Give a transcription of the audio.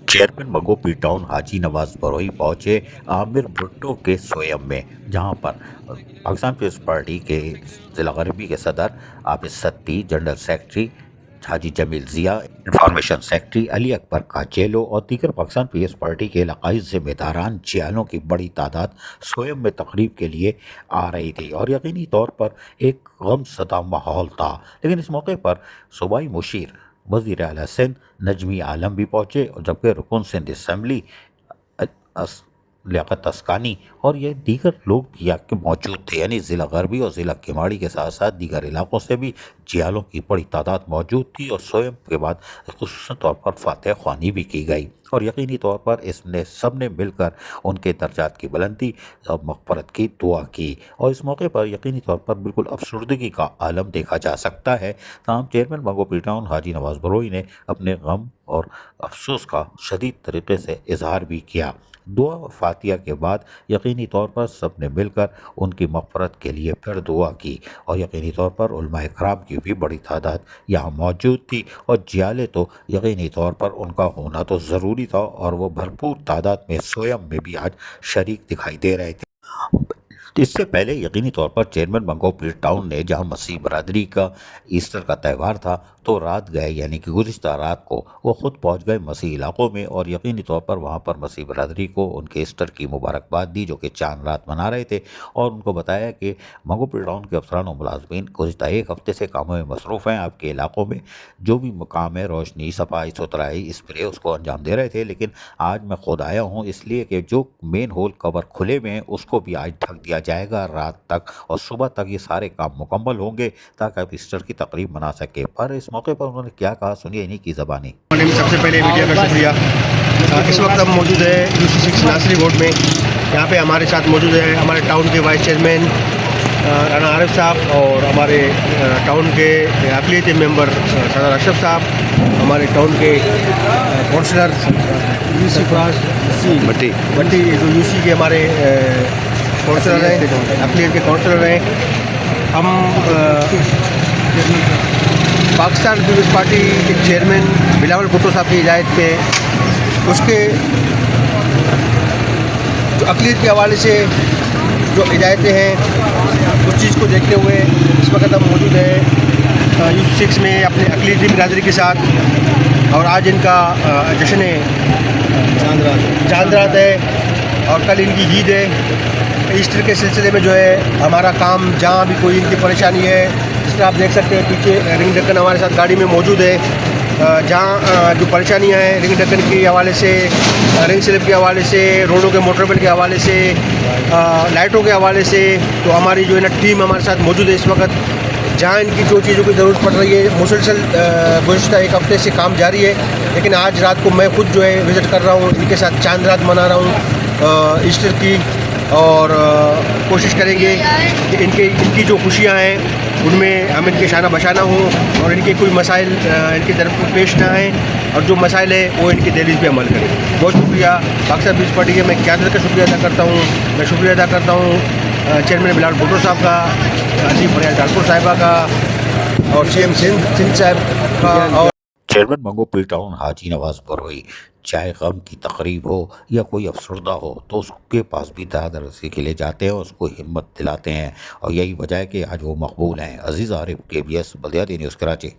Chairman مغوپی town حاجی نواز بروئی پہنچے عامر بھٹو کے swim میں، جہاں پر پاکستان پیپلز پارٹی کے ضلع غربی کے صدر عابد ستی، جنرل سیکرٹری حاجی جمیل ضیاء، انفارمیشن سیکرٹری علی اکبر کاچیلو اور دیگر پاکستان پیپلز پارٹی کے علاقائی ذمہ داران جیالوں کی بڑی تعداد سویم میں تقریب کے لیے آ رہی تھی اور یقینی طور پر ایک غم زدہ ماحول تھا۔ لیکن اس موقع پر صوبائی مشیر وزیر اعلیٰ سندھ نجمی عالم بھی پہنچے، اور جبکہ رکن سندھ اسمبلی لیاقت اسکانی اور یہ دیگر لوگ بھی یہاں کے موجود تھے، یعنی ضلع غربی اور ضلع کیماڑی کے ساتھ ساتھ دیگر علاقوں سے بھی جیالوں کی بڑی تعداد موجود تھی، اور سویم کے بعد خصوصی طور پر فاتح خوانی بھی کی گئی، اور یقینی طور پر سب نے مل کر ان کے درجات کی بلندی اور مغفرت کی دعا کی، اور اس موقع پر یقینی طور پر بالکل افسردگی کا عالم دیکھا جا سکتا ہے۔ تاہم چیئرمین مغوپی ٹاؤن حاجی نواز بروئی نے اپنے غم اور افسوس کا شدید طریقے سے اظہار بھی کیا۔ دعا و فاتحہ کے بعد یقینی طور پر سب نے مل کر ان کی مغفرت کے لیے پھر دعا کی، اور یقینی طور پر علماء کرام کی بھی بڑی تعداد یہاں موجود تھی، اور جیالے تو یقینی طور پر ان کا ہونا تو ضروری تھا، اور وہ بھرپور تعداد میں سویم میں بھی آج شریک دکھائی دے رہے تھے۔ اس سے پہلے یقینی طور پر چیئرمین مغوپی ٹاؤن نے، جہاں مسیح برادری کا ایسٹر کا تہوار تھا، تو رات گئے، یعنی کہ گزشتہ رات کو وہ خود پہنچ گئے مسیح علاقوں میں، اور یقینی طور پر وہاں پر مسیح برادری کو ان کے ایسٹر کی مبارکباد دی، جو کہ چاند رات منا رہے تھے، اور ان کو بتایا کہ مغوپی ٹاؤن کے افسران و ملازمین گزشتہ ایک ہفتے سے کاموں میں مصروف ہیں، آپ کے علاقوں میں جو بھی کام ہے، روشنی، صفائی ستھرائی، اسپرے، اس کو انجام دے رہے تھے، لیکن آج میں خود آیا ہوں اس لیے کہ جو مین ہول کور کھلے ہوئے ہیں اس کو بھی آج ڈھک دیا جائے گا رات تک، اور صبح تک یہ سارے کام مکمل ہوں گے تاکہ آپ ایسٹر کی تقریب منا سکے۔ پر اس موقع پر انہوں نے کیا کہا، سنیے انہی کی زبانی۔ سب سے پہلے میڈیا کا شکریہ۔ اس وقت ہم موجود ہے UC6 ناصری روڈ میں۔ یہاں پہ ہمارے ساتھ موجود ہے ہمارے ٹاؤن کے وائس چیئرمین رانا عارف صاحب، اور ہمارے ٹاؤن کے اقلیتی ممبر سردار اشرف صاحب، ہمارے ٹاؤن کے کونسلر بٹی جو UC کے ہمارے کونسلر ہیں، اقلیت کے کونسلر ہیں۔ ہم پاکستان پیپلز پارٹی کے چیئرمین بلاول بھٹو صاحب کی ہدایت پہ اس کے جو اقلیت کے حوالے سے جو ہدایتیں ہیں اس چیز کو دیکھتے ہوئے اس وقت ہم موجود ہیں UC6 میں اپنے اقلیتی برادری کے ساتھ، اور آج ان کا جشن چاند رات ہے، اور کل ان کی عید ہے۔ ایسٹر کے سلسلے میں جو ہے ہمارا کام، جہاں بھی کوئی ان کی پریشانی ہے، جس طرح آپ دیکھ سکتے ہیں پیچھے رنگ ڈھکن ہمارے ساتھ گاڑی میں موجود ہے، جہاں جو پریشانیاں ہیں رنگ ڈھکن کے حوالے سے، رنگ سلپ کے حوالے سے، روڈوں کے موٹر بل کے حوالے سے، لائٹوں کے حوالے سے، تو ہماری جو ہے نا ٹیم ہمارے ساتھ موجود ہے اس وقت۔ جہاں ان کی جو چیزوں کی ضرورت پڑ رہی ہے، مسلسل گزشتہ ایک ہفتے سے کام جاری ہے، لیکن آج رات کو میں خود جو ہے وزٹ کر رہا ہوں، ان کے ساتھ چاند رات منا رہا ہوں ایسٹر کی، اور کوشش کریں گے کہ ان کی جو خوشیاں ہیں ان میں ہم ان کے شانہ بشانہ ہوں، اور ان کے کوئی مسائل ان کی طرف پیش نہ آئیں، اور جو مسائل ہیں وہ ان کی دہلیز پہ عمل کریں۔ بہت شکریہ پاکستان پیپلز پارٹی کے، میں قیادت کا شکریہ ادا کرتا ہوں۔ میں شکریہ ادا کرتا ہوں چیئرمین بلاول بھٹو صاحب کا، عظیم فریاد ڈالپور صاحبہ کا، اور CM سندھ صاحب کا، اور چیئرمین مغوپی ٹاؤن حاجی نواز بروئی چاہے غم کی تقریب ہو یا کوئی افسردہ ہو تو اس کے پاس بھی داد رسی کے لیے جاتے ہیں، اس کو ہمت دلاتے ہیں، اور یہی وجہ ہے کہ آج وہ مقبول ہیں۔ عزیز عارف، KBS بلدیاتی نیوز، کراچی۔